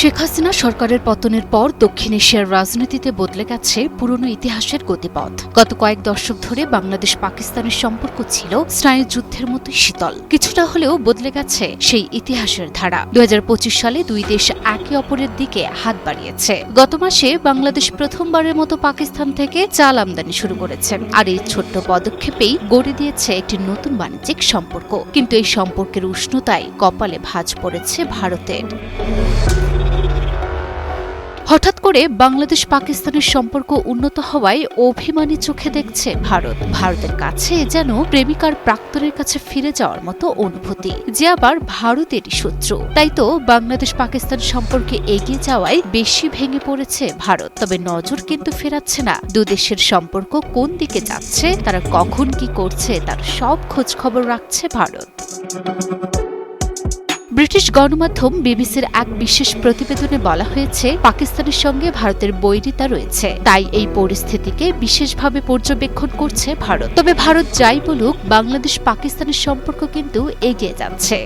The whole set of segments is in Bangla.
শেখ হাসিনা সরকারের পতনের পর দক্ষিণ এশিয়ার রাজনীতিতে বদলে গেছে পুরনো ইতিহাসের গতিপথ। গত কয়েক দশক ধরে বাংলাদেশ পাকিস্তানের সম্পর্ক ছিল স্নায়ুযুদ্ধের মতো শীতল। কিছুটা হলেও বদলে গেছে সেই ইতিহাসের ধারা। 2025 সালে দুই দেশ একে অপরের দিকে হাত বাড়িয়েছে। গত মাসে বাংলাদেশ প্রথমবারের মতো পাকিস্তান থেকে চাল আমদানি শুরু করেছে, আর এই ছোট্ট পদক্ষেপেই গড়ে দিয়েছে একটি নতুন বাণিজ্যিক সম্পর্ক। কিন্তু এই সম্পর্কের উষ্ণতায় কপালে ভাঁজ পড়েছে ভারতের। হঠাৎ করে বাংলাদেশ পাকিস্তানের সম্পর্ক উন্নত হওয়ায় অভিমানী চোখে দেখছে ভারত। ভারতের কাছে যেন প্রেমিকার প্রাক্তনের কাছে ফিরে যাওয়ার মতো অনুভূতি, যে আবার ভারতেরই শত্রু। তাই তো বাংলাদেশ পাকিস্তান সম্পর্কে এগিয়ে যাওয়ায় বেশি ভেঙে পড়েছে ভারত। তবে নজর কিন্তু ফেরাচ্ছে না দুদেশের সম্পর্ক কোন দিকে যাচ্ছে, তারা কখন কি করছে তার সব খোঁজ খবর রাখছে ভারত। ব্রিটিশ গণমাধ্যম বিবিসির এক বিশেষ প্রতিবেদনে বলা হয়েছে, পাকিস্তানের সঙ্গে ভারতের বৈরিতা রয়েছে, তাই এই পরিস্থিতিকে বিশেষভাবে পর্যবেক্ষণ করছে ভারত। তবে ভারত যাই বলুক, বাংলাদেশ পাকিস্তানের সম্পর্ক কিন্তু এগিয়ে যাচ্ছে।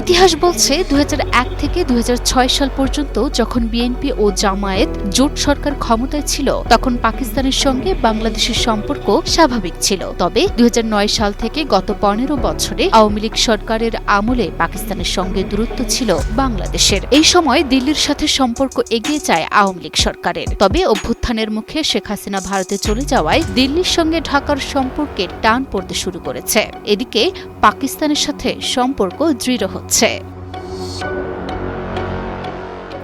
ইতিহাস বলছে 2001 থেকে 2006 সাল পর্যন্ত যখন বিএনপি ও জামায়াত জোট সরকার ক্ষমতায় ছিল, তখন পাকিস্তানের সঙ্গে বাংলাদেশের সম্পর্ক স্বাভাবিক ছিল। তবে 2009 সাল থেকে গত 15 বছরে আওয়ামী লীগ সরকারের আমলে পাকিস্তানের সঙ্গে দূরত্ব ছিল বাংলাদেশের। এই সময় দিল্লির সাথে সম্পর্ক এগিয়ে যায় আওয়ামী লীগ সরকারের। তবে অভ্যুত্থানের মুখে শেখ হাসিনা ভারতে চলে যাওয়ায় দিল্লির সঙ্গে ঢাকার সম্পর্কে টান পড়তে শুরু করেছে। এদিকে পাকিস্তানের সাথে সম্পর্ক দৃঢ় হচ্ছে।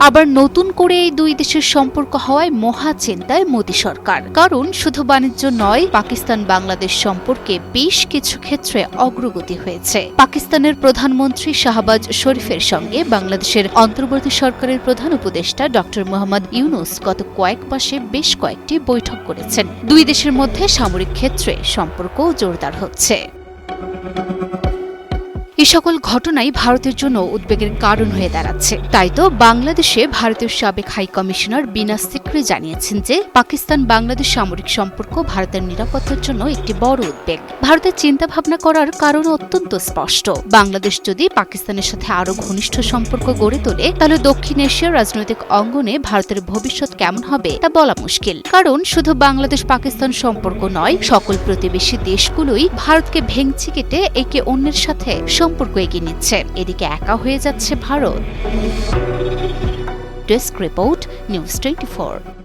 আবার নতুন করে এই দুই দেশের সম্পর্ক হওয়ায় মহা চিন্তায় মোদী সরকার। কারণ শুধু বাণিজ্য নয়, পাকিস্তান বাংলাদেশ সম্পর্কে বেশ কিছু ক্ষেত্রে অগ্রগতি হয়েছে। পাকিস্তানের প্রধানমন্ত্রী শাহবাজ শরীফের সঙ্গে বাংলাদেশের অন্তর্বর্তী সরকারের প্রধান উপদেষ্টা ডক্টর মোহাম্মদ ইউনুস গত কয়েক মাসে বেশ কয়েকটি বৈঠক করেছেন। দুই দেশের মধ্যে সামরিক ক্ষেত্রে সম্পর্কও জোরদার হচ্ছে। এই সকল ঘটনাই ভারতের জন্য উদ্বেগের কারণ হয়ে দাঁড়াচ্ছে। তাই তো বাংলাদেশে ভারতের সাবেক হাই কমিশনার বিনা সিকরি জানিয়েছেন যে পাকিস্তান বাংলাদেশ সামরিক সম্পর্ক ভারতের নিরাপত্তার জন্য একটি বড় উদ্বেগ। ভারতের চিন্তাভাবনা করার কারণ অত্যন্ত স্পষ্ট। বাংলাদেশ যদি পাকিস্তানের সাথে আরও ঘনিষ্ঠ সম্পর্ক গড়ে তোলে, তাহলে দক্ষিণ এশিয়ার রাজনৈতিক অঙ্গনে ভারতের ভবিষ্যৎ কেমন হবে তা বলা মুশকিল। কারণ শুধু বাংলাদেশ পাকিস্তান সম্পর্ক নয়, সকল প্রতিবেশী দেশগুলোই ভারতকে ভেঙচি কেটে একে অন্যের সাথে সম্পর্ক এগিয়ে নিচ্ছে। এদিকে একা হয়ে যাচ্ছে ভারত। Desk report, news 24।